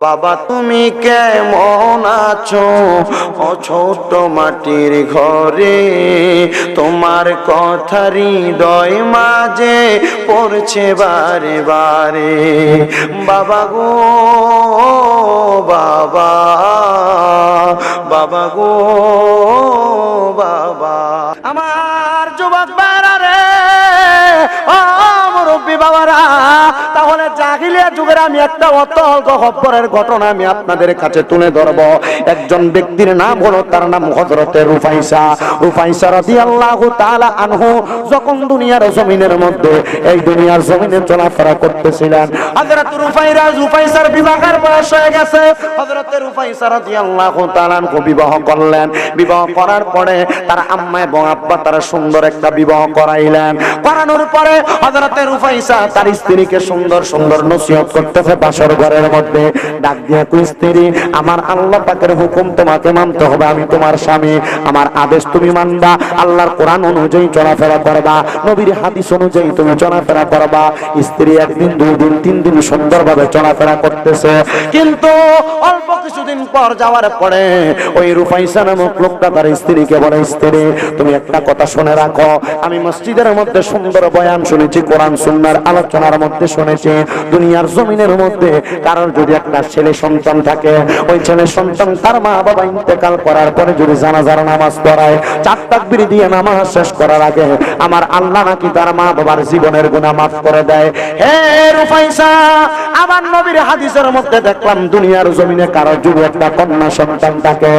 বাবা তুমি কেমন আছো ও ছোট মাটির ঘরে, তোমার কথা হৃদয় মাঝে পড়ছে বারে বারে। বাবা গো বাবা, বাবা গো বাবা। আমার যুবক বারা রে, ও মুরব্বী বাবারা, তাহলে জাহিলিয়া যুগের আমি একটা অতল গহ্বরের ঘটনা আমি আপনাদের কাছে তুলে ধরব। একজন ব্যক্তির নাম হলো, তার নাম হযরতে রুফাইসা। রুফাইসা রাদিয়াল্লাহু তাআলা আনহু যখন দুনিয়ার জমিনের মধ্যে, এই দুনিয়ার জমিনে চলাফেরা করতেছিলেন, হযরত রুফাইসার বিবাহের বয়স হয়ে গেছে। হযরতে রুফাইসা রাদিয়াল্লাহু তাআলা আনহু বিবাহ করলেন। বিবাহ করার পরে তার আম্মা এবং আব্বা তারা সুন্দর একটা বিবাহ করাইলেন। করানোর পরে হযরতে রুফাইসা তার স্ত্রীকে সুন্দর সুন্দর নসিহত করতেছে বাসর ঘরের মধ্যে। ডাক দিয়ে কই, স্ত্রী, আমার আল্লাহ পাকের হুকুম তোমাকে মানতে হবে, আমি তোমার স্বামী, আমার আদেশ তুমি মানবা, আল্লাহর কোরআন অনুযায়ী চলাফেরা করবা, নবীর হাদিস অনুযায়ী তুমি চলাফেরা করবা। স্ত্রী একদিন, দুই দিন, তিন দিন সুন্দরভাবে চলাফেরা করতেছে, কিন্তু অল্প কিছুদিন পর যাওয়ার পরে ওই রুফাইসা নামক লোকটা তার স্ত্রীকে বলে, স্ত্রী তুমি একটা কথা শুনে রাখো, আমি মসজিদের মধ্যে সুন্দর বয়ান শুনেছি, কোরআন সুন্নাহর আলোচনার মধ্যে শুনেছি, দুনিয়ার জমিনের মধ্যে কারোর যদি একটা ছেলে সন্তান থাকে, ওই ছেলে সন্তান তার মা বাবা ইন্তেকাল করার পরে যদি জানাজার নামাজ পড়ায়, 4 তাকবীর দিয়ে নামাজ শেষ করার আগে আমার আল্লাহ নাকি তার মা বাবার জীবনের গুনাহ মাফ করে দেয়। হে রুফাইসা, আমার নবীর হাদিসের মধ্যে দেখলাম দুনিয়ার জমিনে কারোর যদি একটা কন্যা সন্তান থাকে,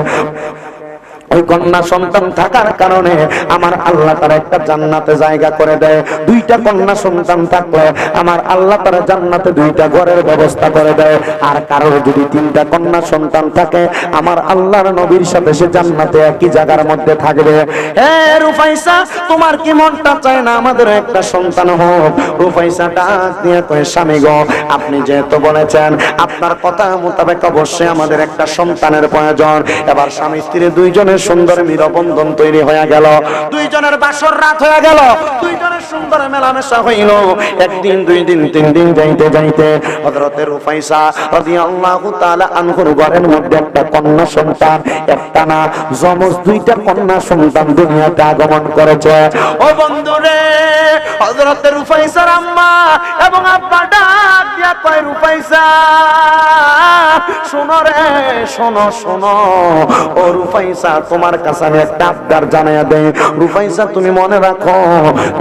ওই কন্যা সন্তান থাকার কারণে আমার আল্লাহ তার একটা জান্নাতে জায়গা করে দেয়। 2টা কন্যা সন্তান থাকলে আমার আল্লাহ তার জান্নাতে 2টা ঘরের ব্যবস্থা করে দেয়। আর কারোর যদি 3টা কন্যা সন্তান থাকে, আমার আল্লাহর নবীর সাথে সে জান্নাতে একই জায়গার মধ্যে থাকবে। হে রুফাইসা, তোমার কি মনটা চায় না আমাদের একটা সন্তান হোক? রুফাইসা ডাক দিয়ে কয়, স্বামী গো, আপনি যেহেতু বলেছেন, আপনার কথা মোতাবেক অবশ্যই আমাদের একটা সন্তানের প্রয়োজন। এবার স্বামী স্ত্রী দুইজনের সুন্দর মিলবন্ধন তৈরি হয়ে গেল, দুইজনের বাসর রাত হয়ে গেল, দুইজনের সুন্দর মেলামেশা হইল। একদিন, 2 দিন, 3 দিন যাইতে যাইতে হযরতে রুফাইসা রাদিয়াল্লাহু তাআলা আনহুর ঘরের মধ্যে একটা কন্যা সন্তান, একটা না যমজ 2টা কন্যা সন্তান দুনিয়াতে আগমন করেছে। ও বন্ধুরে, হযরতে রুফাইসার আম্মা এবং আব্বা ডাক দিয়া কয়, রুফাইসা শোনো রে, শোনো শোনো, ও রুফাইসা তোমার কাছে আমি একটা আবদার জানাইয়া দেই। রুফাইসা তুমি মনে রাখো,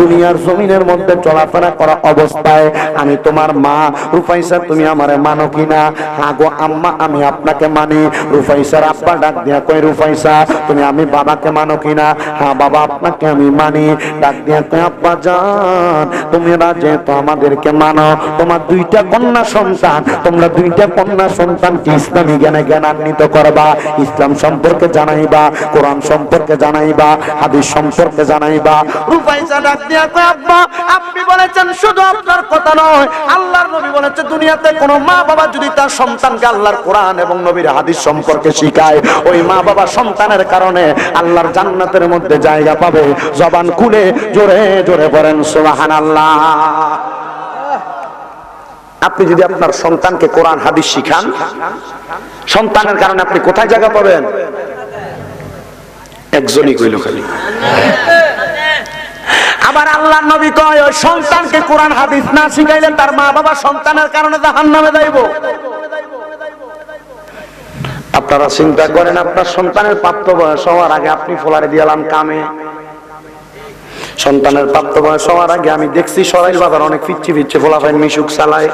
দুনিয়ার জমিনের মধ্যে চলাফেরা করা অবস্থায় আমি তোমার মা। রুফাইসা তুমি আমারে মানো কিনা? হ্যাঁ গো আম্মা, আমি আপনাকে মানি। রুফাইসার আব্বা ডাক দিয়া কয়, রুফাইসা তুমি আমি বাবাকে মানো কিনা? হ্যাঁ বাবা, আপনাকে আমি মানি। ডাক দিয়া কয়, আব্বা জান, তোমরা যেহেতু আমাদেরকে মানো, তোমার 2টা কন্যা সন্তান, তোমরা 2টা কন্যা সন্তানকে ইসলামী জ্ঞানে জ্ঞানান্বিত করবা, ইসলাম সম্পর্কে জানাইবা, কোরআন সম্পর্কে জানাইবা, হাদিস সম্পর্কে জানাইবা। রুফাইসা ডাক দিয়া কয়, আব্বা আপনি বলেছেন শুধু আপনার কথা নয়, আল্লাহর নবী বলেছে দুনিয়াতে কোনো মা বাবা যদি তার সন্তানকে আল্লাহর কোরআন এবং নবীর হাদিস সম্পর্কে শিখায়, ওই মা বাবা সন্তানের কারণে আল্লাহর জান্নাতের মধ্যে জায়গা পাবে। জবান খুলে জোরে জোরে বলেন সুবহানাল্লাহ। আপনি যদি আপনার সন্তানকে কোরআন হাদিস শিখান, সন্তানের কারণে আপনি কোথায় জায়গা পাবেন? একজনই কইল খালি। আবার আল্লাহর নবী কয়, ওই সন্তানকে কোরআন হাদিস না শিখাইলে তার মা বাবা সন্তানের কারণে জাহান্নামে যাইব। আপনারা চিন্তা করেন, আপনার সন্তানের প্রাপ্ত বয়স হওয়ার আগে আপনি ফোলারে দিয়ালাম কামে। সন্তানের প্রাপ্ত বয়স হওয়ার আগে আমি দেখছি সরাইল বাজার অনেক ফিচ্ছি ফিচ্ছে ফোলাফাইন মিশুক চালায়,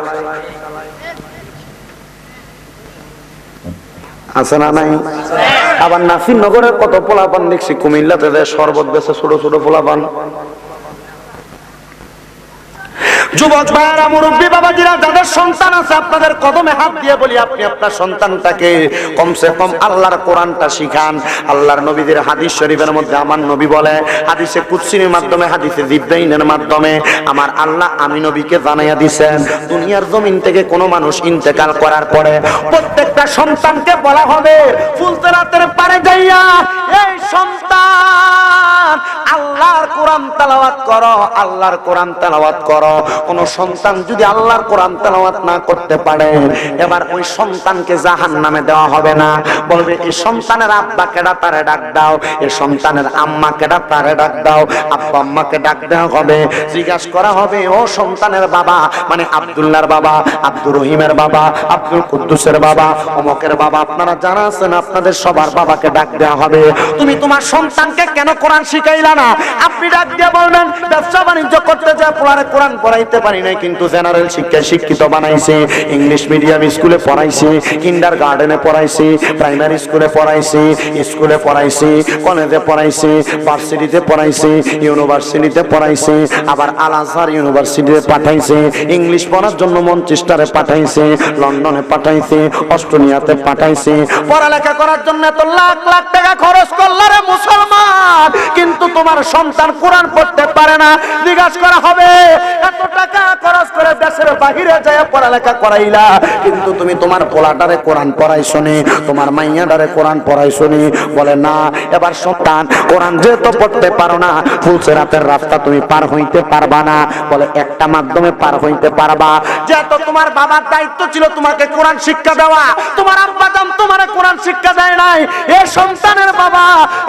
আছে না নাই? আবার নাসিরনগরের কত পোলাপান দেখছি কুমিল্লাতে শরবত বেছে ছোট ছোট পোলাপান। যুবক ভাইরা, মুরব্বী বাবাজিরা, যাদের সন্তান আছে আপনাদের কদমে হাত দিয়ে বলি, আপনি আপনার সন্তানটাকে কমসে কম আল্লাহর কোরআনটা শিখান। আল্লাহর নবীদের হাদিস শরীফের মধ্যে আমার নবী বলে, হাদিসে কুদসির মাধ্যমে, হাদিসে জিবরাইলের মাধ্যমে আমার আল্লাহ আমি নবীকে জানাইয়া দিয়েছেন, দুনিয়ার জমিন থেকে কোনো মানুষ ইন্তেকাল করার পরে প্রত্যেকটা সন্তানকে বলা হবে ফুলতরাতের পারে যাইয়া, এই সন্তান আল্লাহর কোরআন তেলাওয়াত করো, আল্লাহর কোরআন তেলাওয়াত করো। কোন সন্তান যদি আল্লাহর কোরআন তেলাওয়াত না করতে পারে, এবার ওই সন্তানকে জাহান্নামে দেওয়া হবে না। বলবে এই সন্তানের আব্বা কেডা, তারে ডাক দাও। এই সন্তানের আম্মা কেডা, তারে ডাক দাও। আব্বা আম্মাকে ডাক দেওয়া হবে, জিজ্ঞাসা করা হবে ও সন্তানের বাবা, মানে আব্দুল্লাহর বাবা, আব্দুর রহিমের বাবা, আব্দুল কুদ্দুসের বাবা, অমকের বাবা, আপনারা যারা আছেন আপনাদের সবার বাবাকে ডাক দেওয়া হবে। তুমি তোমার সন্তানকে কেন কোরআন শিখাইলা না? আপনি ডাক দিয়ে বলবেন ব্যবসা বাণিজ্য করতে যা পড়ারে কোরআন পড়াইতে পারি নাই, কিন্তু জেনারেল শিক্ষায় শিক্ষিত বানাইছে, ইংলিশ মিডিয়াম স্কুলে পড়াইছে, কিন্ডার গার্ডেনে পড়াইছে, প্রাইমারি স্কুলে পড়াইছে, স্কুলে পড়াইছে, কলেজে পড়াইছে, ভার্সিটিতে পড়াইছে, ইউনিভার্সিটিতে পড়াইছে, আবার আল আজহার ইউনিভার্সিটিতে পাঠাইছে, ইংলিশ পড়ার জন্য মনচেস্টারে পাঠাইছে, লন্ডনে পাঠাইছে, অস্ট্রেলিয়াতে পাঠাইছে। পড়ালেখা করার জন্য এত লাখ লাখ টাকা খরচ করলে রে মুসলমান, কিন্তু তোমার সন্তান কোরআন পড়তে পারে না। জিজ্ঞাসা করা হবে এত টাকা খরচ করে দেশের বাহিরে যায় পড়ালেখা করাইলা, কিন্তু তুমি তোমার পোলাটারে কোরআন পড়াইছো নি, তোমার মাইয়াটারে কোরআন পড়াইছো নি? বলে না। এবার সন্তান কোরআন যেহেতু পড়তে পারো না, ফুলসেরাতের রাস্তা তুমি পার হইতে পারবা না। বলে একটা মাধ্যমে পার হইতে পারবা, যেহেতু তোমার বাবার দায়িত্ব ছিল তোমাকে কোরআন শিক্ষা দেওয়া, তোমার আব্বা জান তোমারে কোরআন শিক্ষা দেয় নাই। এই সন্তানের বাবা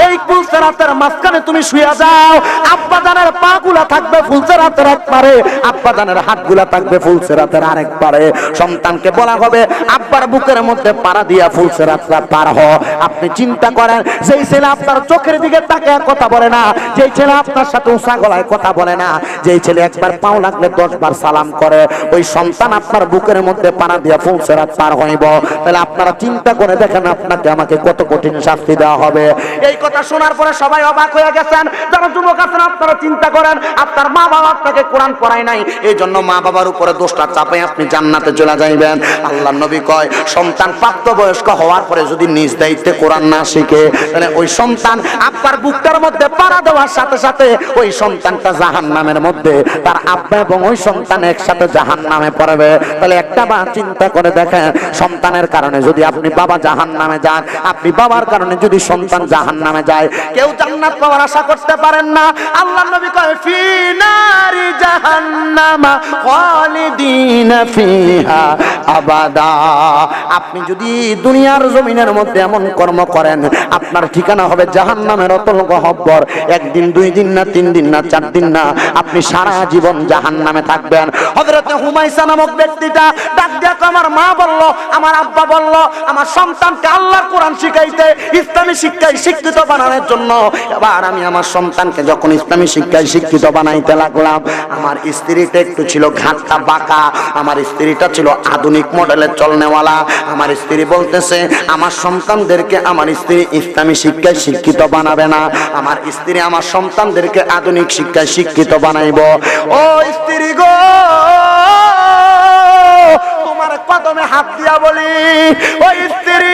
এই ফুলসেরাতের মাঝখানে তুমি শুয়ে যাও, আব্বা জানের পা গুলা থাকবে ফুলসেরাতের এক পারে, আব্বা জানের হাত গুলা থাকবে ফুলসেরাতের আরেক পারে। সন্তানকে বলা হবে আব্বার বুকের মধ্যে পাড়া দিয়া ফুলসেরাতটা পার হ। আপনি চিন্তা করেন, যেই ছেলে আপনার চোখের দিকে তাকিয়ে কথা বলে না, যেই ছেলে আপনার সাথে উঁচা গলায় কথা বলে না, যেই ছেলে একবার পাও লাগলে 10 বার সালাম করে, ওই সন্তান আপনার বুকের মধ্যে পাড়া দিয়া ফুলসেরাত পার হইব। তাহলে আপনারা চিন্তা করে দেখেন আপনাকে আমাকে কত কঠিন শাস্তি দেওয়া হবে। এই কথা শোনার পরে সবাই অবাক হয়ে গেছেন। যারা যুবক আছেন আপনারা চিন্তা করেন, আপনার মা বাবা আপনাকে কোরআন পড়ায় নাই, এই জন্য মা বাবার উপরে দোষটা চাপে আপনি জান্নাতে চলে যাইবেন। আল্লাহর নবী কয় সন্তান প্রাপ্তবয়স্ক হওয়ার পরে যদি নিজ দায়িত্বে কোরআন না শিখে, তাহলে ওই সন্তান আপনার বুকটার মধ্যে পাড়া দেওয়ার সাথে সাথে ওই সন্তানটা জাহান্নামের মধ্যে, তার আব্বা এবং ওই সন্তান একসাথে জাহান্নামে পড়বে। তাহলে একটা বার চিন্তা করে দেখেন, সন্তানের কারণে যদি আপনি বাবা জাহান্নামে যান, আপনি বাবার কারণে যদি সন্তান জাহান্নামে যায়, কেউ জান্নাত পাওয়ার আশা করতে পারেন না। আল্লাহর নবী কয় ফি নারি জাহান্নামা খালিদিনা ফিহা আবাদা। আপনি যদি দুনিয়ার জমিনের মধ্যে এমন কর্ম করেন, আপনার ঠিকানা হবে জাহান্নামের অতল গহ্বর। একদিন, 2 দিন না, 3 দিন না, 4 দিন না, আপনি সারা জীবন জাহান্নামে থাকবেন। হযরতে হুমায়সা নামক ব্যক্তিটা ডাক দিয়া আমার মা বলল, আমার আব্বা বলল, আমার সন্তানকে আল্লাহর কোরআন শিখাইতে, ইসলামী শিক্ষায় শিক্ষিত বানানোর জন্য। এবার আমি আমার সন্তানকে যখন ইসলামী শিক্ষায় শিক্ষিত বানাইতে লাগলাম, আমার স্ত্রীটা একটু ছিল ঘাটটা বাঁকা, আমার স্ত্রীটা ছিল আধুনিক মডেলের চলনেওয়ালা। আমার স্ত্রী বলতেছে আমার সন্তানদেরকে আমার স্ত্রী ইসলামী শিক্ষায় শিক্ষিত বানাবে না, আমার স্ত্রী আমার সন্তানদেরকে আধুনিক শিক্ষায় শিক্ষিত বানাইব। ও স্ত্রী গো, তোমার কদমে হাত দিয়া বলি, ওই স্ত্রী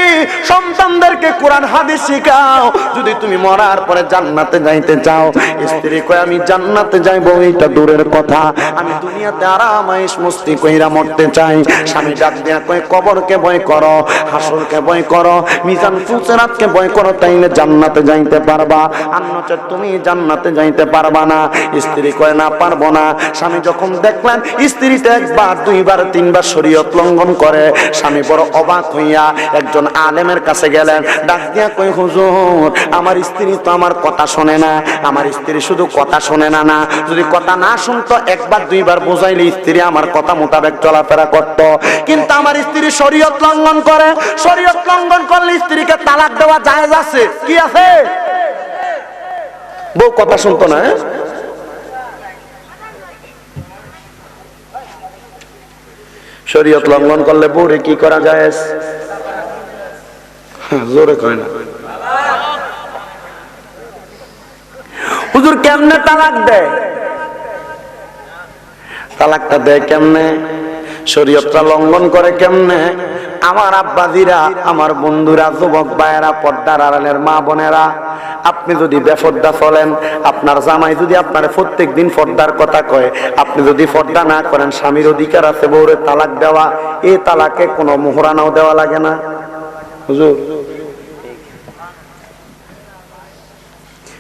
সন্তানদেরকে কোরআন হাদিস শিখাও যদি তুমি মরার পরে জান্নাতে যাইতে চাও। স্ত্রী কয় আমি জান্নাতে যাইবো এটা দূরের কথা, আমি দুনিয়াতে আরাম আয়েশ মস্তি কইরা মরতে চাই। স্বামী ডাক দিয়া কয় কবরকে ভয় করো, হাসরকে ভয় করো, মিজান ফুলসেরাতকে ভয় করো, তাইলে জান্নাতে যাইতে পারবা, অন্যথা তুমি জান্নাতে যাইতে পারবা না। স্ত্রী কয় না পারবো না। স্বামী যখন দেখলেন স্ত্রীতে 1 বার 2 বার 3 বার শরীয়ত লঙ্ঘন করে, স্বামী বড় অবাক হইয়া একজন আলেমের কাছে গেলেন। ডাক দিয়া কই হুজুর, আমার স্ত্রী তো আমার কথা শোনে না, আমার স্ত্রী শুধু কথা শোনে না, না যদি কথা না শুনতো 1 বার 2 বার বোঝাইলে স্ত্রী আমার কথা মোতাবেক চলাফেরা করত, কিন্তু আমার স্ত্রী শরীয়ত লঙ্ঘন করে। শরীয়ত লঙ্ঘন করলে স্ত্রীকে তালাক দেওয়া জায়েজ আছে? কি আছে? বউ কথা শুনতো না, শরীয়ত লঙ্ঘন করলে বউরে কি করা যায়? জোরে কয় না। হুজুর কেমনে তালাক দেয়? তালাকটা দেয় কেমনে? শরীয়তটা লঙ্ঘন করে কেমনে? আমার আব্বাজিরা, আমার বন্ধুরা, যুবক ভাইয়েরা, পর্দার আড়ালের মা বোনেরা, আপনি যদি বেপর্দা চলেন, আপনার জামাই যদি আপনার প্রত্যেকদিন পর্দার কথা কয়, আপনি যদি পর্দা না করেন, স্বামীর অধিকার আছে বউরে তালাক দেওয়া। এই তালাকে কোনো মোহরানাও দেওয়া লাগে না হুজুর।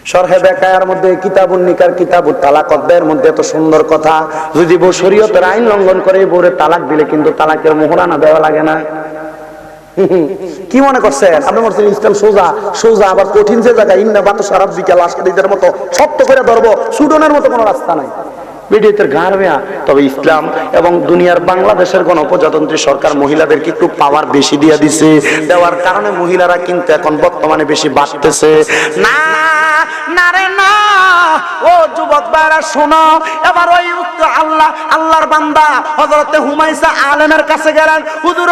শরহে বেকায়ার মধ্যে কিতাবুন নিকার কিতাবুত তালাক অধ্যায়ের মধ্যে এত সুন্দর কথা, যদি বউ শরীয়তের আইন লঙ্ঘন করে বউরে তালাক দিলে কিন্তু তালাকের মোহরানা দেওয়া লাগে না। কি মনে করছেন আপনি? বলছেন ইসলাম সোজা সোজা, আবার কঠিন যে জায়গায় ইন্না বাত সারাব বিকাল আসাদিদের মতো শক্ত করে ধরবো, সুডনের মতো কোনো রাস্তা নাই। বিডিতের ঘাড় মেয়া। তবে ইসলাম এবং দুনিয়ার বাংলাদেশের গণপ্রজাতন্ত্রী সরকার মহিলাদেরকে একটু পাওয়ার বেশি দিয়ে দিছে, দেওয়ার কারণে মহিলারা কিন্তু এখন বর্তমানে বেশি বাড়তেছে। না না রে না, ও যুবক ভাইরা শোনো, এবার ওই আল্লাহর বান্দা হযরতে হুমায়সা আলেমের কাছে গেলেন, হুজুর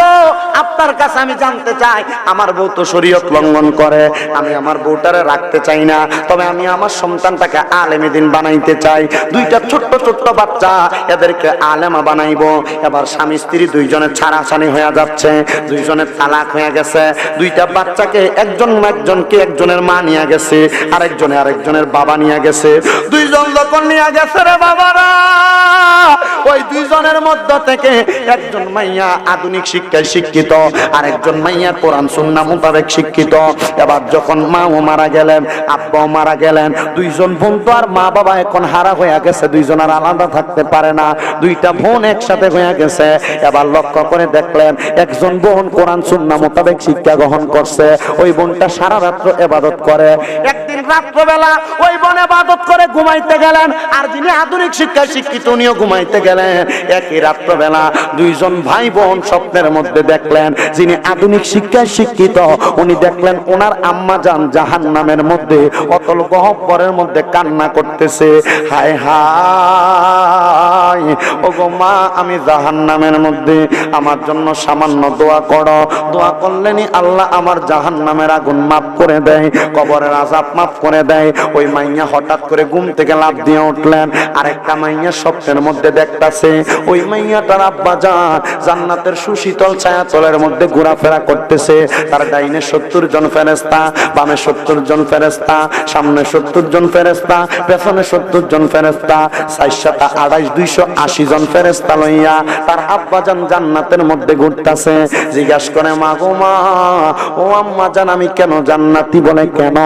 আপনার কাছে আমি জানতে চাই, আমার বউ তো শরীয়ত লঙ্ঘন করে, আমি আমার বউটারে রাখতে চাই না, তবে আমি আমার সন্তানটাকে আলেমে দিন বানাইতে চাই। দুইটা ছোট্ট ছোট্ট বাচ্চা, এদেরকে আলেমা বানাইবো। এবার স্বামী স্ত্রী দুইজনের ছাড়াছাড়ি হয়ে যাচ্ছে, দুইজনের তালাক হয়ে গেছে। দুইটা বাচ্চাকে একজনকে একজনের মা নিয়ে গেছে, আরেকজনের বাবা নিয়ে গেছে। দুইজন যখন নিয়ে গেছে রে বাবারা, ওই দুইজনের মধ্য থেকে একজন মাইয়া আধুনিক শিক্ষায় শিক্ষিত, আরেকজন মাইয়া কোরআন সুন্নাহ মোতাবেক শিক্ষিত। এবার যখন মাও মারা গেলেন, আব্বাও মারা গেলেন, দুইজন বোন তো আর মা বাবা এখন হারা হয়ে গেছে, দুইজন আর আলাদা থাকতে পারে না, দুইটা বোন একসাথে হয়ে গেছে। এবার লক্ষ্য করে দেখলেন একজন বোন কোরআন সুন্নাহ মোতাবেক শিক্ষা গ্রহণ করছে, ওই বোনটা সারা রাত্র ইবাদত করে। একদিন রাত্রবেলা ওই বোন ইবাদত করে ঘুমাইতে গেলেন, আর যিনি আধুনিক শিক্ষায় শিক্ষিত উনিও ঘুমাইতে গেলেন। একই রাত্রবেলা দুইজন ভাই বোন স্বপ্নের মধ্যে দেখলেন, যিনি আধুনিক শিক্ষায় শিক্ষিত উনি দেখলেন ওনার আম্মা জান জাহান্নামের মধ্যে অতল গহ্বরের মধ্যে কান্না করতেছে, হায় হায় ওগো মা, আমি জাহান্নামের মধ্যে, আমার জন্য সামান্য দোয়া করো। দোয়া করলেনি আল্লাহ আমার জাহান্নামের আগুন মাফ করে দেয়, কবরের আযাব মাফ করে দেয়। ওই মাইয়া হঠাৎ করে ঘুম থেকে লাফ দিয়ে উঠলেন, আরেকটা মাইয়া স্বপ্নের মধ্যে দেখতাছে ওই মাইয়াটার আব্বা জান জান্নাতের সুশীতল ছায়াতলের মধ্যে ঘোরাফেরা করতেছে। তার ডাইনে 70 জন ফেরেশতা, বামে 70 জন ফেরেশতা, সামনে 70 জন ফেরেশতা, পেছনে 70 জন ফেরেশতা, 428 280 জন ফেরেশতা লইয়া তার আব্বা জান জান্নাতের মধ্যে ঘুরতাছে। জিজ্ঞাসা করে মা গো মা, ও আম্মা জান আমি কেন জান্নাতি? বলে কেন?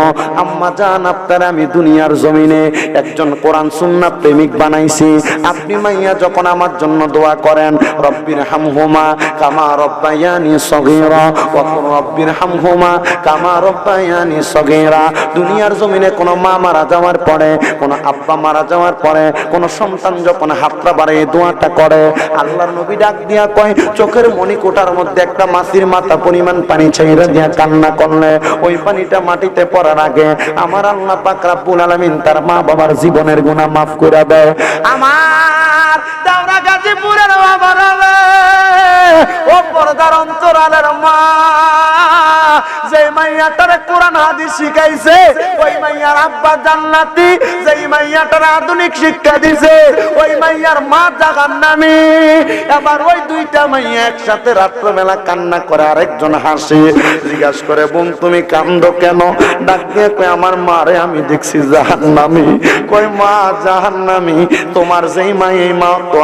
আম্মা জান আপনারা আমি দুনিয়ার জমিনে একজন কোরআন সুন্নাহ প্রেমিক বানাইছি, আপনি মাইয়া যখন আমার জন্য দোয়া করেন রব্বির হামহুমা কামা রব্বায়ানি সগীরা ওয়া রব্বির হামহুমা কামা রব্বায়ানি সগীরা। দুনিয়ার জমিনে কোন মা মারা যাওয়ার পরে, কোন আব্বা মারা যাওয়ার পরে, কোন সন্তান যখন হাতটা বাড়িয়ে দোয়াটা করে, আল্লাহর নবী ডাক দিয়া কয় চোখের মণিকোটার মধ্যে একটা মাছির মাথা পরিমাণ পানি ছাইরা দিয়া কান্না করলে ওই পানিটা মাটিতে পড়ার আগে আমার আল্লাহ পাক রব্বুল আলামিন তার মা বাবার জীবনের গুনাহ মাফ করে দেয়। আমার দাওরা গাজীপুরের বাবারা ও পর্দার অন্তরালের মা, যে মাইয়াটার কোরআন হাদিস শিখাইছে ওই মাইয়ার আব্বা জান্নাতি, যে মাইয়াটার আধুনিক শিক্ষা দিছে ওই মাইয়ার মা জাহান্নামী। এবার ওই দুইটা মাইয়া একসাথে রাত্রবেলা কান্না করে, আরেকজন হাসে। জিজ্ঞাসা করে বোন তুমি কান্দো কেন? ডাক দিয়ে কই আমার মারে আমি দেখছি জাহান্নামী। কই মা জাহান্নামী? তোমার যেই মা এই মা তো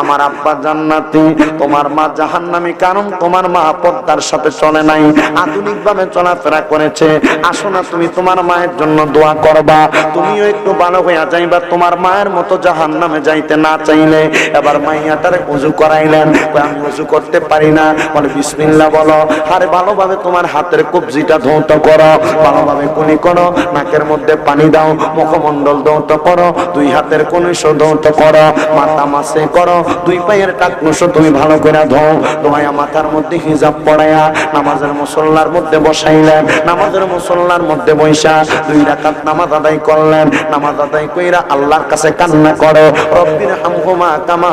আমার আব্বা জান্নাতি, তোমার মা জাহান্নামী, কারণ তোমার মা পর্দার সাথে চলে নাই, আধুনিক ভাবে চলাফেরা করেছে। আসো না তুমি তোমার মায়ের জন্য দোয়া করবা, তুমিও একটু ভালো হইয়া যাইবা, তোমার মায়ের মতো জাহান্নামে যাইতে না চাইলে। এবার মাইয়াটারে ওযু করাইলেন, আমি ওযু করতে পারি না, বলে বিসমিল্লাহ বলো। আরে ভালোভাবে তোমার হাতের কবজিটা ধৌত করো, ভালোভাবে কুলি করো, নাকের মধ্যে পানি দাও, মুখমণ্ডল ধৌত করো, দুই হাতের কনুষ ধৌত করো, মাথা মাসে করো, দুই পায়ের টাকনুষ তুমি ভালো করে ধোও। তোমায় মাথার মধ্যে হিজাব পড়ায়া নামাজের মুসল্লার মধ্যে বসাইলেন, নামাজের মুসল্লার মধ্যে বৈশা 2 রাকাত নামাজ আদায় করলেন। নামাজ আদায় কইরা আল্লাহর কাছে কান্না করে রব্বির হামহুমা কামা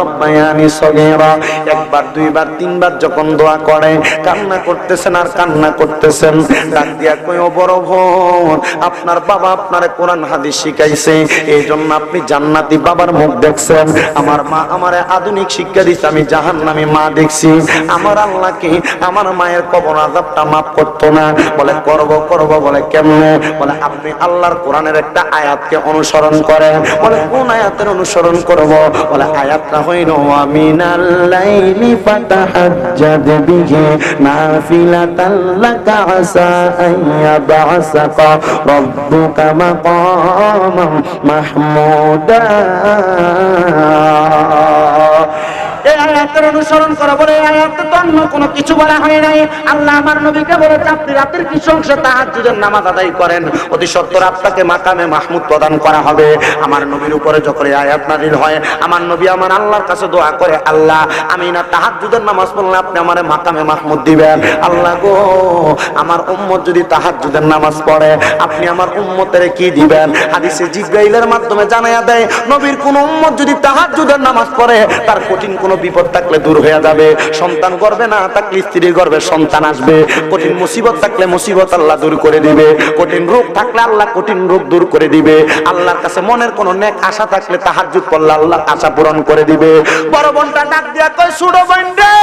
রব্বায়ানি সগীরা একবার দুইবার তিনবার যখন দোয়া করে কান্না করতেছেন আর কান্না করতেছেন। ডাক দিয়া কই ও বড় বোন, আপনার বাবা আপনারে কোরআন হাদিস শিখাইছে, এই জন্য আপনি জান্নাতি বাবার মুখ দেখছেন। আমার মা আমারে আধুনিক শিক্ষা দিচ্ছে, আমি জাহান্নামী মা দেখছি। আমার আল্লাহ কি আমার মায়ের কবর আযাবটা মাফ করতো না? বলে করব। বলে কেমনে? বলে আপনি আল্লাহর কোরআনের একটা আয়াতকে অনুসরণ করেন। বলে কোন আয়াতের অনুসরণ করব। বলে আয়াতটা হইল মিনাল লাইলি ফাতাহাজ্জাদ বিহি নাফিলাতাল লাকা আসা আইয়াবআসাকা রাব্বুকা মাকামান মাহমুদা। এই আয়াতের অনুসরণ করা বলে আয়াতে তো অন্য কোনো কিছু বলা হয় নাই। আল্লাহ আমার নবীকে বলেছে আপনি রাতের কিছু অংশে তাহাজ্জুদের নামাজ আদায় করেন, অতি সত্বর আপনাকে মাকামে মাহমুদ প্রদান করা হবে। আমার নবীর উপরে যখন এই আয়াত নাযিল হয়, আমার নবী আমার আল্লাহর কাছে দোয়া করে, আল্লাহ আমি না তাহাজ্জুদের নামাজ পড়লে আপনি আমারে মাকামে মাহমুদ দিবেন। আল্লাহ গো, আমার উম্মত যদি তাহাজ্জুদের নামাজ পড়ে আপনি আমার উম্মতের কি দিবেন? হাদিসে জিবরাইলের মাধ্যমে জানায়া দেয়, নবীর কোন উম্মত যদি তাহাজ্জুদের নামাজ পড়ে তার কঠিন কোন বিপদ থাকলে দূর হয়ে যাবে। সন্তান গর্ভে না থাকলে স্ত্রী গর্ভে সন্তান আসবে। কঠিন মুসিবত থাকলে মুসিবত আল্লাহ দূর করে দিবে। কঠিন রোগ থাকলে আল্লাহ কঠিন রোগ দূর করে দিবে। আল্লাহর কাছে মনের কোন নেক আশা থাকলে তাহাজ্জুদ পড়লে আল্লাহ আশা পূরণ করে দিবে। বড় বোনটা ডাক দিয়া কয়, ছোট বোন রে,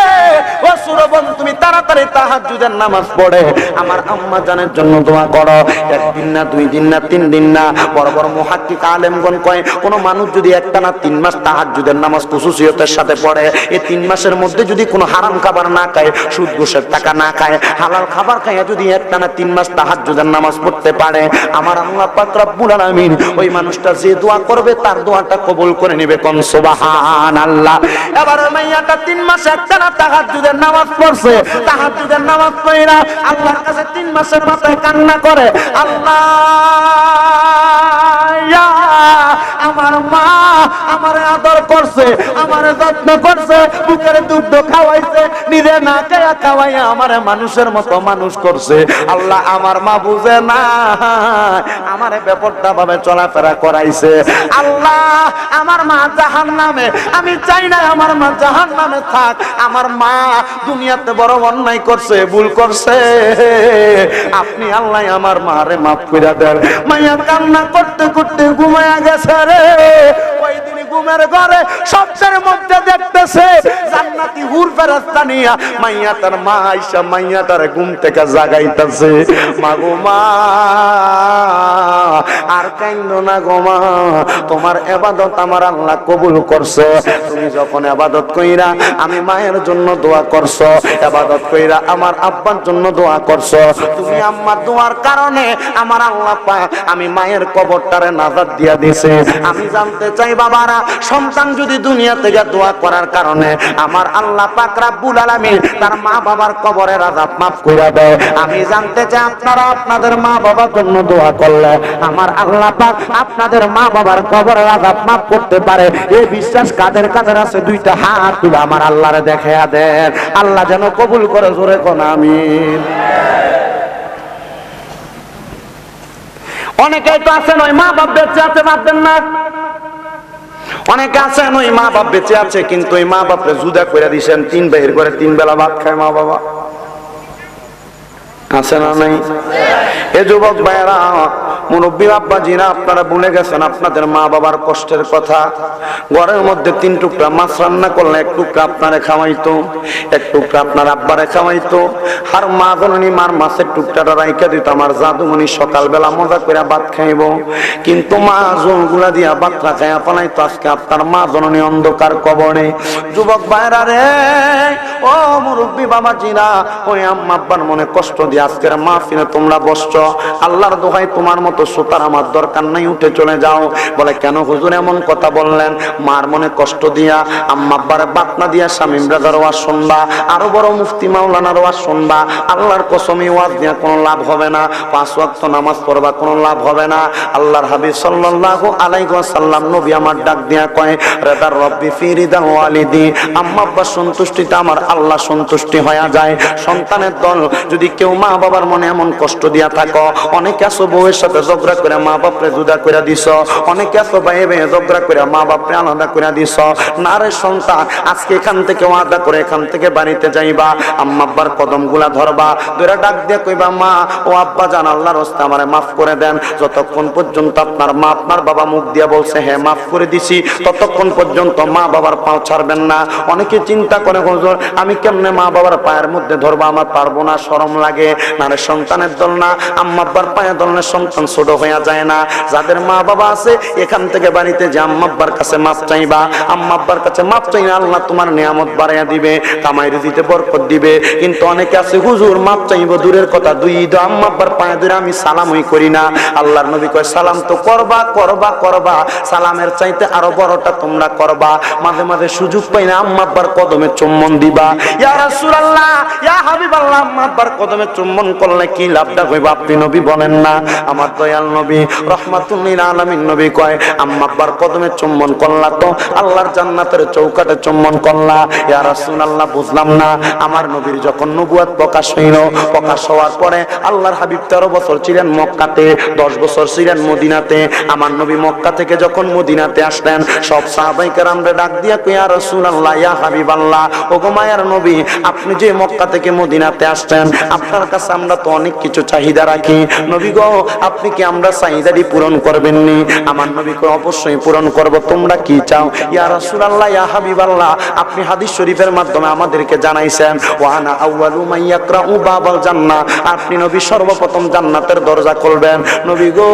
ও ছোট বোন তুমি তাড়াতাড়ি তাহাজ্জুদের নামাজ পড়ে আমার আম্মা জানের জন্য দোয়া করো। একদিন না, 2 দিন না, 3 দিন না, বড় বড় মুহাক্কিক আলেমগণ কয়, কোন মানুষ যদি একটানা 3 মাস তাহাজ্জুদের নামাজ খুশুসিয়তের সাথে পড়ে, এই 3 মাসের মধ্যে যদি কোনো হারাম খাবার না খায়, সুদ ঘুষের টাকা না খায়, হালাল খাবার খায়, যদি একটানা 3 মাস তাহাজ্জুদের নামাজ পড়তে পারে, আমার আল্লাহ পাক রব্বুল আলামিন ওই মানুষটা যে দোয়া করবে তার দোয়াটা কবুল করে নেবে। কোন সুবহানাল্লাহ। এবার মাইয়াটা 3 মাস একটানা তাহাজ্জুদের নামাজ পড়ছে, তাহাজ্জুদের নামাজ পড়া আল্লাহর কাছে 3 মাসের মাথায় কান্না করে, আল্লাহ আমার মা আমারে আদর করছে, আমারে যত্ন করছে, বুকের দুধ খাওয়াইছে, নিজে না খায়া খাওয়াইয়া আমারে মানুষের মতো মানুষ করছে। আল্লাহ আমার মা বুঝে না, আমারে বেপরদা ভাবে চলাফেরা করাইছে। আল্লাহ আমার মা জাহান্নামে, আমি চাই না আমার মা জাহান্নামে থাক। আমার মা দুনিয়াতে বড় অন্যায় করছে, ভুল করছে, আপনি আল্লাহ আমার মারে মাফ করে দেন। মাইয়া কান্না করতে করতে ঘুমায়া গেছে রে। ওই দিন ঘুমের ঘরে স্বপ্নের মধ্যে দেখতেছে জান্নাতি হুর ফেরেশতা নিয়া মাইয়া তার মা আয়েশা মাইয়া তার ঘুম থেকে জাগাইতেছে। মা গো মা, আর কাইন্দ না গো মা, তোমার ইবাদত আমার আল্লাহ কবুল করছে। তুমি যখন ইবাদত কইরা আমি মায়ের জন্য দোয়া করছো, ইবাদত কইরা আমার আব্বার জন্য দোয়া করছো, তুমি আম্মার দোয়ার কারণে আমার আল্লাহ পাক আমি মায়ের কবরটারে নাজাত দিয়া দিয়েছে। আমি জানতে চাই বাবারা, সন্তান যদি দুনিয়া থেকে দোয়া করার কারণে আমার আল্লাহ পাক রব্বুল আলামিন তার মা বাবার কবরের আযাব মাফ করে দেয়, আমি জানতে চাই আপনারা আপনাদের মা বাবার জন্য দোয়া করলে আমার আল্লাহ পাক আপনাদের মা বাবার কবরের আযাব মাফ করতে পারে। এই বিশ্বাস কাদের কাদের আছে? 2টা হাত তুলে আমার আল্লাহরে দেখায়া দেন, আল্লাহ যেন কবুল করে। জোরে কোন আমিন। অনেকেই তো আছেন ওই মা বাপ বেঁচে আছে, ভাববেন না। অনেকে আছেন ওই মা বাপ বেঁচে আছে কিন্তু ওই মা বাপরে জুদা করে দিয়েছেন, 3 ভাইয়ের ঘরে 3 বেলা ভাত খায় মা বাবা। আছে না নাই? এ যুবক ভাইরা, মুরব্বী আব্বাজিরা, আপনারা ভুলে গেছেন আপনাদের মা বাবার কষ্টের কথা। ঘরের মধ্যে 3 টুকরা মাছ রান্না করলে 1 টুকরা আপনারে খাওয়াইতো, 1 টুকরা আপনার আব্বারে খাওয়াইতো। আর মা জননী মার মাছের টুকরাটা রাইখা দিত, আমার জাদুমণি সকালবেলা মজা করে ভাত খাইব। কিন্তু মা জনগুলা দিয়া ভাত খাইয়া পালাইতো। আজকে আপনার মা জননী অন্ধকার কবরে। যুবক ভাইরা রে, ও মুরব্বী বাবাজিরা, ওই আম্মা আব্বার মনে কষ্ট দিয়ে আজকের মাহফিলে তোমরা বসছো। আল্লাহর দোহাই তোমার মতো সুতার আমার দরকার নাই, উঠে চলে যাও। বলে কেন হুজুর এমন কথা বললেন? মার মনে কষ্ট দিয়া, আম্মা আব্বারে বাতনা দিয়া শামীম রাজার ওয়াজ শুনবা, আরো বড় মুফতি মাওলানার ওয়াজ শুনবা। আল্লাহর কসম এই ওয়াজ দিয়া কোনো লাভ হবে না। 5 ওয়াক্ত নামাজ পড়বা, কোনো লাভ হবে না। আল্লাহর হাবিব সাল্লাল্লাহু আলাইহি ওয়াসাল্লাম নবী আমার ডাক দিয়া কয়, রিদার রব্বি ফি রিদাল ওয়ালিদি, আম্মা আব্বার সন্তুষ্টিতে আমার আল্লাহ সন্তুষ্টি হয়ে যায়। সন্তানের দল যদি কেউ মা বাবার মনে এমন কষ্ট দিয়া থাকো, অনেকে আছো বউয়ের সাথে ঝগড়া করে মা বাপরে জুদা করে দিছ, অনেকে আছো ভাই ভাই ঝগড়া করে মা বাপরে আলাদা করে দিছ। না রে সন্তান, আজকে এখান থেকে ওয়াদা করে এখান থেকে বাড়িতে যাইবা, আম্মা আব্বার কদম গুলা ধরবা, ধরে ডাক দিয়ে কইবা, মা ও আব্বা জান, আল্লাহর রাস্তায় আমারে মাফ করে দেন। যতক্ষণ পর্যন্ত আপনার মা আপনার বাবা মুখ দিয়া বলছে হ্যাঁ মাফ করে দিছি, ততক্ষণ পর্যন্ত মা বাবার পাও ছাড়বেন না। অনেকে চিন্তা করে হুজুর আমি কেমনে মা বাবার পায়ের মধ্যে ধরবো, আমার পারবো না, শরম লাগে। নারে সন্তানের দল না, আম্মা আব্বার পায়ে দলের সন্তান ছোট হয়ে যায় না। যাদের মা বাবা আছে এখান থেকে বাড়িতে যে আম্মা আব্বার কাছে মাপ চাইবা, আম্মা আব্বার কাছে মাপ চাইলে আল্লাহ তোমার নিয়ামত বাড়াইয়া দিবে, কামাই রুজিতে বরকত দিবে। কিন্তু অনেকে আছে হুজুর মাপ চাইবো দূরের কথা, দুই ঈদ আম্মা আব্বার পায়ে ধরে আমি সালামই করি না। আল্লাহর নবী কয় সালাম তো করবা করবা করবা, সালামের চাইতে আরো বড়টা তোমরা করবা। মাঝে মাঝে সুযোগ পাই না আম্মা আব্বার কদমে চুম্বন দিবা। ইয়া রাসূলুল্লাহ ইয়া হাবিবাল্লাহ, আম্মা আব্বার কদমে চুম্বন করলে কি লাভটা হইব আপনি নবী বলেন না? আমার দয়াল নবী রাহমাতুল লিল আলামিন নবী কয় আম্মা আব্বার কদমে চুম্বন করলা তো আল্লাহর জান্নাতের চৌকাঠে চুম্বন করলা। ইয়া রাসূলুল্লাহ বুঝলাম না। আমার নবীর যখন নবুয়ত প্রকাশ হইল, প্রকাশ হওয়ার পরে আল্লাহর হাবিব 13 বছর ছিলেন মক্কাতে, 10 বছর ছিলেন মদিনাতে। আমার নবী মক্কা থেকে যখন মদিনাতে আসলেন, সব সাহাবায়ে কেরামরে ডাক দিয়া কই ইয়া রাসূলুল্লাহ ইয়া হাবিবাল্লাহ, ওগো মায়ার নবী আপনি যে মক্কা থেকে মদিনাতে আসছেন, আপনার কাছে আমরা তো অনেক কিছু চাহিদা রাখি, নবী গো আপনি কি আমরা চাহিদাটি পূরণ করবেন নি? আমার নবী কই অবশ্যই পূরণ করব, তোমরা কি চাও? ইয়া রাসূলুল্লাহ ইয়া হাবিবাল্লাহ, আপনি হাদিস শরীফের মাধ্যমে আমাদেরকে জানাইছেন ওয়ানা আউয়ালু মান ইয়াকরাউ বাবাল জান্নাহ, আপনি নবী সর্বপ্রথম জান্নাতের দরজা খুলবেন। নবী গো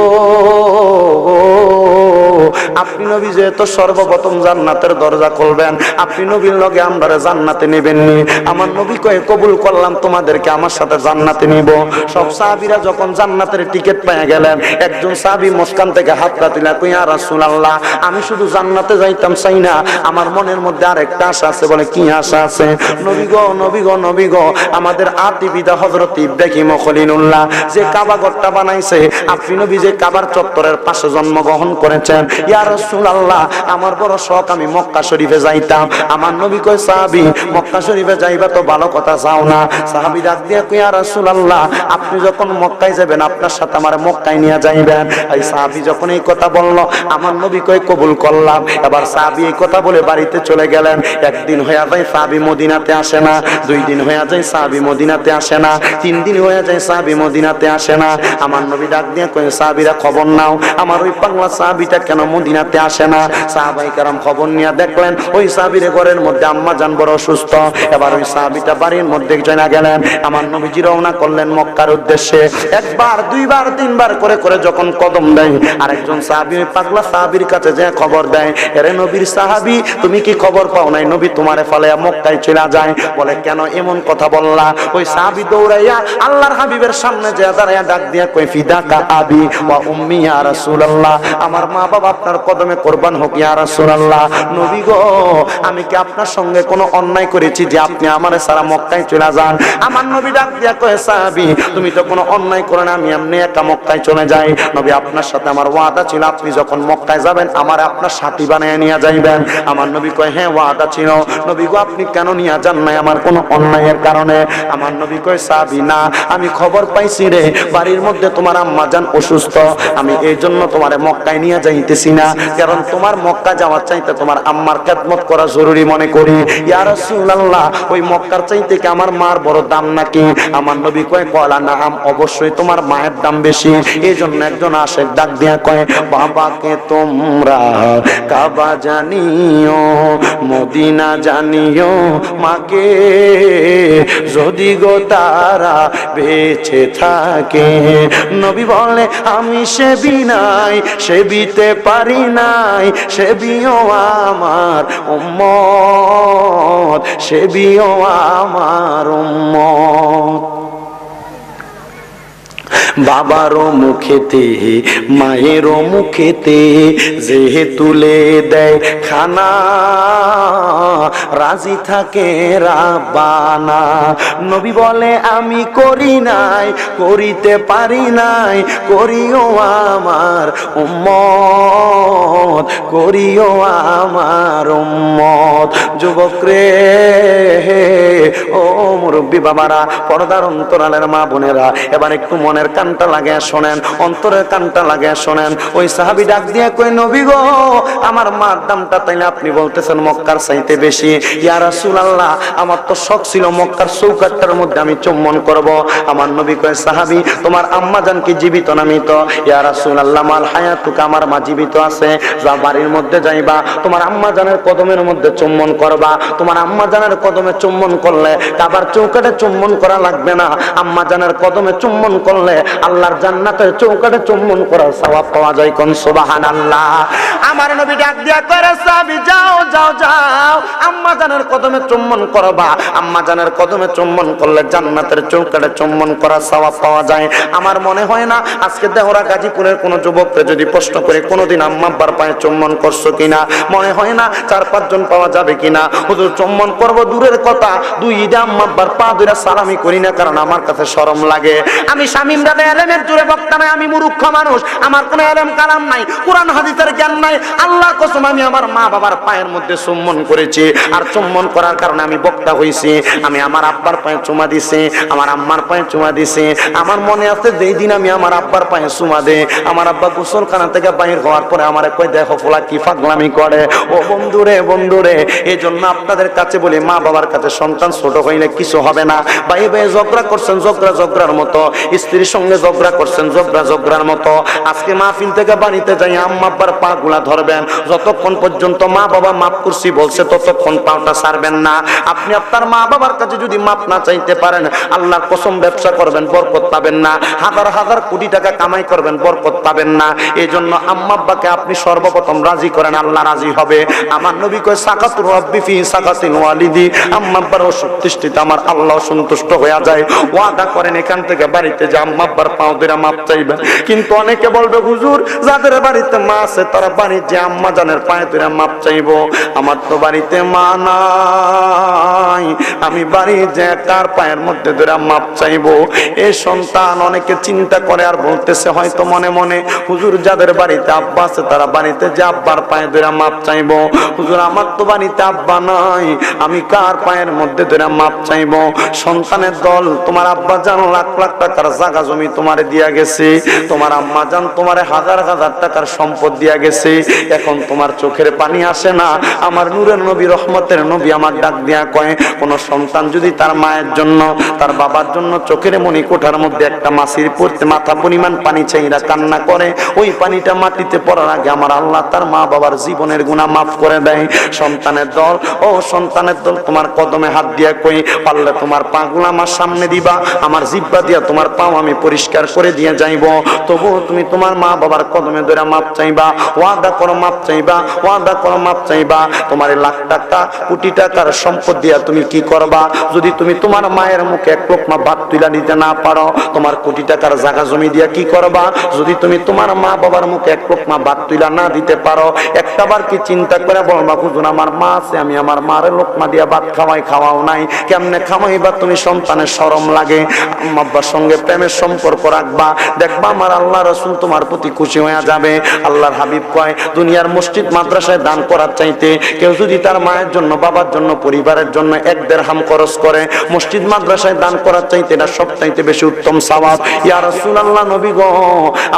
আপনি নবী যেহেতু সর্বপ্রথম জান্নাতের দরজা খুলবেন, আপনি নবীর লগে আমরা জান্নাতে নেবেন নি? আমার নবী কয়ে কবুল করলাম, তোমাদেরকে আমার সাথে জান্নাতে নিব। সব সাহাবীরা যখন জান্নাতের টিকিট পেয়ে গেলেন, একজন সাহাবী মুস্কান থেকে হাত কাটিলা কই ইয়া রাসূলুল্লাহ আমি শুধু জান্নাতে যাইতাম চাই না, আমার মনের মধ্যে আরেকটা আশা আছে। বলে কি আশা আছে? নবী গো নবী গো নবী গো, আমাদের আদি পিতা হযরত ইব্রাহিম খলিলুল্লাহ যে কাবা ঘরটা বানাইছে, আপনি নবী যে কাবার চত্বরের পাশে জন্মগ্রহণ করেছেন, ইয়া রাসূলুল্লাহ আমার বড় শখ আমি মক্কা শরীফে যাইতাম। আমার নবী কয় সাহাবী মক্কা শরীফে যাইবা তো ভালো কথা, যাও না? সাহাবী ডাক দিয়া কই ইয়া রাসূলুল্লাহ আপনি যখন মক্কায় যাবেন আপনার সাথে আমার মক্কায় নিয়ে যাইবেন। এই সাহাবী যখন এই কথা বলল, আমার নবী কয় কবুল করলাম। এবার সাহাবী এই কথা বলে বাড়িতে চলে গেলেন। একদিন হয়ে যায় সাহাবী মদিনাতে আসে না, 2 দিন হয়ে যায় সাহাবী মদিনাতে আসে না, 3 দিন হয়ে যায় সাহাবী মদিনাতে আসে না। আমার নবী ডাক দিয়া কয় সাহাবীরা খবর নাও, আমার ওই পাগলা সাহাবীটা কেন মদিনাতে আসে না? সাহাবায়ে কেরাম খবর নিয়ে দেখলেন ওই সাহাবীর ঘরের মধ্যে আম্মা জান বড় অসুস্থ। এবার ওই সাহাবীটা বাড়ির মধ্যে চলে গেলেন। আমার নবীজি রওনা করলেন মক্কার উদ্দেশ্যে। একবার, দুইবার, তিনবার করে করে যখন কদম দেয়, আরেকজন সাহাবী ওই পাগলা সাহাবীর কাছে যে খবর দেয়, এরে নবীর সাহাবী তুমি কি খবর পাও নাই নবী তোমারে ফালায়া মক্কায় চলে যায়? বলে কেন এমন কথা বললা? ওই সাহাবী দৌড়াইয়া আল্লাহর হাবিবের সামনে যে দাঁড়ায়া ডাক দিয়া কই ফিদাকা আবি ওয়া উম্মি ইয়া রাসূলুল্লাহ, আমার মা বাবা আপনার কদমে কুরবান হোক ইয়া রাসূলুল্লাহ। নবী গো আমি কি আপনার সঙ্গে কোনো অন্যায় করেছি যে আপনি আমারে সারা মক্কায় চলে যান? আমার নবী ডাক দিয়া কয় সাহাবী তুমি তো কোনো অন্যায় করে না, আমি এমনি একা মক্কায় চলে যাই। নবী আপনার সাথে আমার ওয়াদা ছিল আপনি যখন মক্কায় যাবেন আমার আপনার সাথী বানায় নিয়ে যাইবেন। আমার নবী কয় হ্যাঁ ওয়াদা ছিল। নবী গো আপনি কেন নিয়ে যান নাই আমার কোনো অন্যায়ের কারণে? আমার নবী কয় সাহাবী না আমি খবর পাইছি রে বাড়ির মধ্যে তোমার আম্মা জান অসুস্থ, আমি এই জন্য তোমারে মক্কায় নিয়ে যাইতেছি না, কারণ তোমার মক্কা যাওয়ার চাইতে তোমার আম্মার খেদমত করা জরুরি মনে করি। ইয়া রাসূলুল্লাহ ওই মক্কার চাইতে কি আমার মার বড় দাম নাকি? আমার নবী কয় কলা নাম অবশ্যই তোমার মায়ের দাম বেশি। এই জন্য একজন আশেক ডাক দিয়া কয় বাবাকে তোমরা কাবা জানিও মদিনা জানিও, মাকে যদি গো তারা বেঁচে থাকে। নবী বলে আমি সেবি নাই সেবিতে পারি নাই, সেবিও আমার উম্মত সেবিও আমার উম্মত। বাবারও মুখেতে মায়েরও মুখেতে যে তুলে দেয় খানা, রাজি থাকে রাব্বানা। নবী বলে আমি করি নাই করিতে পারি নাই, করিও আমার উম্মত করিও আমার উম্মত। যুবক রে ও মুরব্বী বাবারা, পর্দার অন্তরালের মা বোনেরা, এবার একটু মনের কানটা লাগিয়ে শোনেন, অন্তরের কানটা লাগিয়ে শোনেন। ওই সাহাবী ডাক দিয়ে কই নবী গো আমার মার দামটা তাইলে আপনি বলতেছেন মক্কার চাইতে বেশি। ইয়া রাসূলুল্লাহ আমার তো শখ ছিল মক্কার চৌকাঠটার মধ্যে আমি চুম্বন করব। আমার নবী কয় সাহাবী তোমার আম্মা জান কি জীবিত না মৃত? ইয়া রাসূলুল্লাহ মাল হায়াতুকা, আমার মা জীবিত আছে। যা বাড়ির মধ্যে যাইবা তোমার আম্মা জানের কদমের মধ্যে চুম্বন করবা। তোমার আম্মা জানের কদমে চুম্বন করলে কাবার চৌকাঠে চুম্বন করা লাগবে না, আম্মা জানের কদমে চুম্বন করলে আল্লাহর জান্নাতের চৌকাঠে চুম্বন করার সওয়াব পাওয়া যায়। কোন সুবহানাল্লাহ। আমার নবী ডাক দিয়া করে সাহাবী যাও যাও যাও, আম্মা জানের কদমে চুম্বন করবা। আম্মা জানের কদমে চুম্বন করলে জান্নাতের চৌকাঠে চুম্বন করার সওয়াব পাওয়া যায়। আমার মনে হয় না আজকে দেহরা গাজীপুরের কোন যুবককে যদি প্রশ্ন করে কোনোদিন আম্মা আব্বার পায়ে চুম্বন করছো কিনা, মনে হয় না 4-5 জন পাওয়া যাবে কিনা। হুজুর চুম্বন করব দূরের কথা, 2 ঈদে আম্মা আব্বার পা ধরে সালামি করি না, কারণ আমার কাছে শরম লাগে। আমি শামীম দাদা এলেমের জোরে বক্তা নাই, আমি মূর্খ মানুষ, আমার কোনো এলেম কালাম নাই, কোরআন হাদিসের জ্ঞান নাই। আল্লাহর কসম আমি আমার মা বাবার পায়ের মধ্যে চুম্বন করেছি, আর চুম্বন করার কারণে আমি বক্তা হইছি। আমি আমার আব্বার পায়ে চুমা দিছি, আমার আম্মার পায়ে চুমা দিছি। আমার মনে আছে যেই দিন আমি আমার আব্বার পায়ে চুমা দে, আমার আব্বা গোসলখানা থেকে বাইর হওয়ার পরে আমার কই দেখো ফোলা কি ফাগলামি করে। ও বন্ধুরে বন্ধুরে, এই জন্য আপনাদের কাছে বলি, মা বাবার কাছে সন্তান ছোট হইলে কিছু হবে না। ভাই ভাই ঝগড়া করছেন ঝগড়ার মতো, স্ত্রীর সঙ্গে ঝগড়া করছেন ঝগড়ার মতো, আজকে মাহফিল থেকে বাড়িতে যাই আম্মা আব্বার পা গুলা ধরবেন। যতক্ষণ পর্যন্ত মা বাবা মাফ করছি বলছে ততক্ষণ পাটা ছাড়বেন না। আপনি আপনার মা বাবার কাছে যদি মাফ না চাইতে পারেন, আল্লাহর কসম ব্যবসা করবেন বরকত পাবেন না, হাজার হাজার কোটি টাকা কামাই করবেন বরকত পাবেন না। এই জন্য আম্মা আব্বাকে আপনি সর্বপ্রথম রাজি করেন, আল্লাহ রাজি হবে। আমার নবী কয় সাকাতুর রাব্বি ফি সাকাতিল ওয়ালিদি, আম্মা আব্বার সন্তুষ্টিতে আমার আল্লাহ সন্তুষ্ট হয়ে যায়। ওয়াদা করেন এখান থেকে বাড়িতে যে আম্মা আব্বার পাও ধরে মাপ চাইবেন। কিন্তু অনেকে বলবে হুজুর যাদের বাড়িতে মা আছে তারা বাড়ির যে আম্মা জানের পায়ে ধরে মাপ চাইবো, আমার তো বাড়িতে মা নাই, আমি বাড়ি যে কার পায়ের মধ্যে ধরে মাপ চাইবো। এই সন্তান অনেকে চিন্তা করে আর বলতেছে হয়তো মনে মনে, হুজুর যাদের বাড়িতে আব্বা আছে তারা বাড়িতে যে আব্বার পায়ে ধরে মাপ চাইবো। হুজুর আমার তো বাড়িতে আব্বা নাই, আমি কার পায়ের মধ্যে ধরে মাপ চাইবো। সন্তানের দল, তোমার আব্বা জান লাখ লাখ টাকার জায়গা জমি তোমারে দিয়া গেছে, তোমার আম্মা জান তোমারে হাজার হাজার টাকার সম্পদ দিয়া গেছে, এখন তোমার চোখের পানি আসে না। আমার নূরের নবী রহমতের নবী আমার ডাক দিয়া কয়, কোন সন্তান যদি তার মায়ের জন্য তার বাবার জন্য চোখের মনি কোঠার মধ্যে একটা মাছির পড়তে মাথা পরিমাণ পানি চাইরা কান্না করে, ওই পানিটা মাটিতে পড়ার আগে আমার আল্লাহ তার মা বাবার জীবনের গুনাহ মাফ করে দেয়। সন্তানের দল, ও সন্তানের দল, তোমার কদমে হাত দিয়া কই, পারলে তোমার পাগুলো আমার সামনে দিবা, আমার জিহ্বা দিয়া তোমার পাও আমি পরিষ্কার করে দিয়ে যাইব। তবু তুমি তোমার মা বাবার কদমে ধরে মাপ চাইবা, ওয়াদা করো মাপ চাইবা, ওয়াদা করো মাপ চাইবা। তোমার লাখ টাকা কোটি টাকার সম্পদ দিয়া তুমি কি করবা যদি তুমি তোমার মায়ের মুখে এক লোকমা ভাত তুলা দিতে না পারো? তোমার কোটি টাকার জায়গা জমি দিয়া কি করবা যদি তুমি তোমার মা বাবার মুখে এক লোকমা ভাত তুলা না দিতে পারো? একটাবার কি চিন্তা করে বলবা হুজুর আমার মা আছে, আমি আমার মার লোকমা দিয়া ভাত খাওয়াও নাই, কেমনে খাওয়াইবা? তুমি সন্তানের শরম লাগে। আম্মা আব্বার সঙ্গে প্রেমের সম্পর্ক রাখবা, দেখবা আমার আল্লাহ রাসূল তোমার প্রতি খুশি হয়ে যাবে। আল্লাহর হাবিব কয়, দুনিয়ার মসজিদ মাদ্রাসায় দান করার চাইতে কেউ যদি তার মায়ের জন্য, বাবার জন্য, পরিবারের জন্য 1 দিরহাম খরচ করে, মসজিদ মাদ্রাসায় দান করার চাইতে এটা সবচাইতে বেশি উত্তম সওয়াব। ইয়া রাসূলুল্লাহ, নবী গো,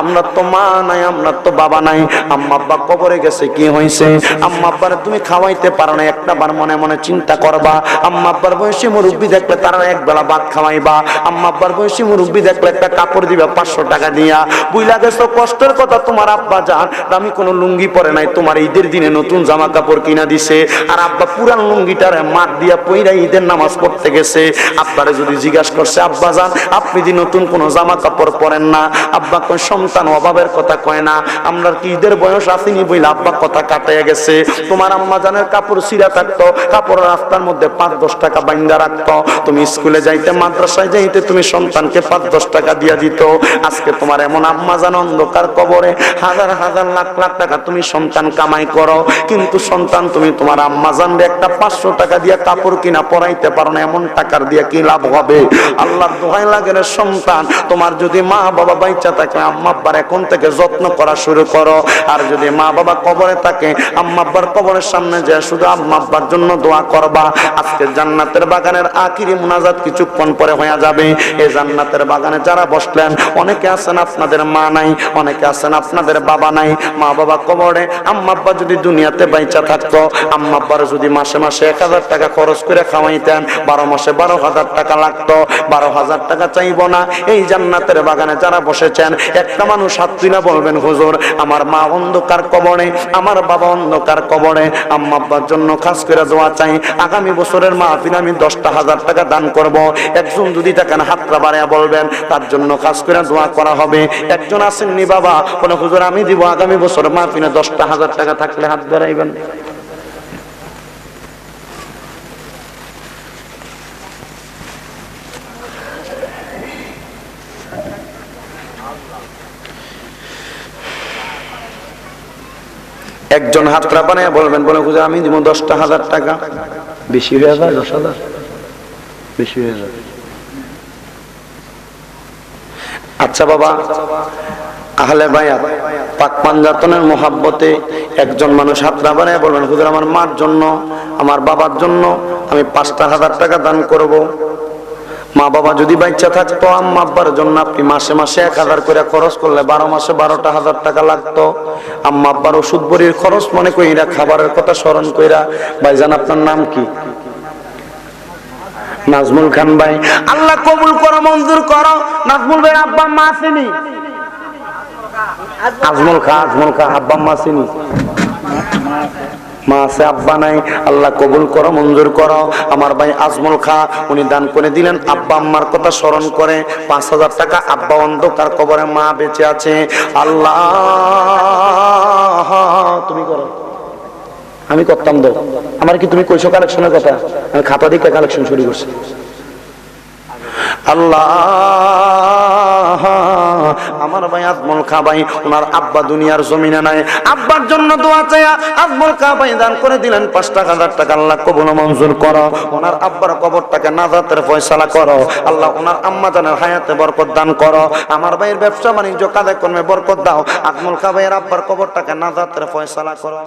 আমরা তো মা নাই, আমরা তো বাবা নাই, আম্মা আব্বা কবরে গেছে, কি হইছে? আম্মা আব্বার তুমি খাওয়াইতে পারো না, একটাবার মনে মনে চিন্তা করবা। আম্মা আব্বার বয়সী মুরব্বি দেখলে তারা এক বেলা ভাত খাওয়াইবা। আম্মা আব্বার বয়সী মুরব্বি দেখলে একটা কাপড় দিবা 500 টাকা দিয়া। বুইলা গেছো কষ্টের কথা, তোমার আব্বা জান দামি কোনো লুঙ্গি পরে নাই, তোমার ঈদের দিনে নতুন জামা কাপড় কিনা দিছে, আর আব্বা পুরান লুঙ্গিটারে মাঠ দিয়া পইরা ঈদের নামাজ পড়তে গেছে। আব্বারে যদি জিজ্ঞাসা করছে, আব্বা জান আপনি যে নতুন কোনো জামা কাপড় পরেন না? আব্বা কয় সন্তান অভাবের কথা কয় না, আমরা কি ঈদের বয়স আসেনি বইলা আব্বা কথা কাটাইয়া গেছে। তোমার আম্মা জানের কাপড় ছিঁড়া থাকতো, কাপড় রাস্তার মধ্যে 5-10 টাকা বাইন্দা রাখতো, তুমি স্কুলে যাইতে, মাদ্রাসায় যাইতে তুমি সন্তানকে 5-10 টাকা দিয়া দিত। আজকে তোমার এমন আম্মা জান অন্ধকার কবরে, হাজার হাজার লাখ লাখ টাকা তুমি সন্তান কামাই করো, কিন্তু সন্তান তুমি তোমার আম্মা জানবে একটা 500 টাকা দিয়া কাপড় কিনা পরাইতে পারো না, এমন টাকার দিয়া কি লাভ হবে? আল্লাহর দোহাই লাগে রে সন্তান, তোমার যদি মা বাবা বাইচা থাকে, আম্মা আব্বার এখন থেকে যত্ন করা শুরু করো। আর যদি মা বাবা কবরে থাকে, আম্মা আব্বার কবরের সামনে যায় শুধু আম্মা আব্বার জন্য দোয়া করবা। আজকে আজকে জান্নাতের বাগানের আখিরি মুনাজাত কিছুক্ষণ পরে হয়ে যাবে। এই জান্নাতের বাগানে যারা বসলেন, অনেকে আছেন আপনাদের মা নাই, অনেকে আছেন আপনাদের বাবা নাই, মা বাবা কবরে। আম্মা আব্বা যদি দুনিয়াতে বাইচা থাকতো, আম্মা আব্বার যদি মাসে মাসে 1000 টাকা খরচ করে খাওয়াইতেন, 12 মাসে 12,000 টাকা লাগতো, 12,000 টাকা চাইবো না। এই জান্নাতের বাগানে যারা বসেছেন, একটা মানুষ হাত তুলে বলবেন, হুজুর আমার মা অন্ধকার কবরে, আমার বাবা অন্ধকার কবরে, আম্মা আব্বার জন্য খাস করে দোয়া চাই, আগামী বছরের মাহফিলে আমি 10,000 টাকা দান করব। একজন যদি থাকেন হাতটা বাড়ায়া বলবেন, তার জন্য খাস করে দোয়া করা হবে। একজন আসেননি বাবা, বলে হুজুর আমি দিব আগামী বছর মাহফিলে 10,000 টাকা, থাকলে হাত বাড়াইবেন। একজন হাতটা বানায় বলবেন, বলে হুজুর আমি দিব 10,000 টাকা। বেশি হয়ে যায় 10,000, বেশি হয়ে যায়। আচ্ছা বাবা, আহলে বায়াত পাক পাঞ্জাতনের মোহাব্বতে একজন মানুষ হাতটা বানায় বলবেন, হুজুর আমার মার জন্য, আমার বাবার জন্য আমি 5,000 টাকা দান করব। মা বাবা যদি বাচ্চা থাকতো, আম্মা আব্বার জন্য আপনি মাসে মাসে 1000 করে খরচ করলে 12 মাসে 12,000 টাকা লাগতো। আম্মা আব্বার ওষুধ বড়ির খরচ মনে কইরা, খাবারের কথা স্মরণ কইরা। ভাইজান আপনার নাম কি? নাজমুল খান ভাই, আল্লাহ কবুল করো, মঞ্জুর করো। নাজমুল ভাই আব্বা আম্মা আসেনি? আজমল খা, আজমল খা, আব্বা আম্মা আসেনি? মা আছে, আব্বা নাই। আল্লাহ কবুল করো, মঞ্জুর করো। আমার ভাই আজমল খা, উনি দান করে দিলেন আব্বা আম্মার কথা স্মরণ করে 5,000 টাকা। আব্বা অন্ধকার কবরে, মা বেঁচে আছে। আল্লাহ তুমি করো, আমি করতাম দাও। আমার কি তুমি কইছো কালেকশনের কথা? আমি খাতা দিকে কালেকশন শুরু করছি। আল্লাহ আমার ভাই আজমল খা ভাই, ওনার আব্বা দুনিয়ার জমিনে নাই, আব্বার জন্য দোয়া চাইয়া আজমল খা ভাই দান করে দিলেন 5,000 টাকা। আল্লাহ কবুল মঞ্জুর করো। ওনার আব্বার কবরটাকে নাজাতের ফয়সালা করো। আল্লাহ ওনার আম্মা জানের হায়াতে বরকত দান করো। আমার ভাইয়ের ব্যবসা বাণিজ্য কাজে কর্মে বরকত দাও। আজমল খা ভাইয়ের আব্বার কবরটাকে নাজাতের ফয়সালা করো।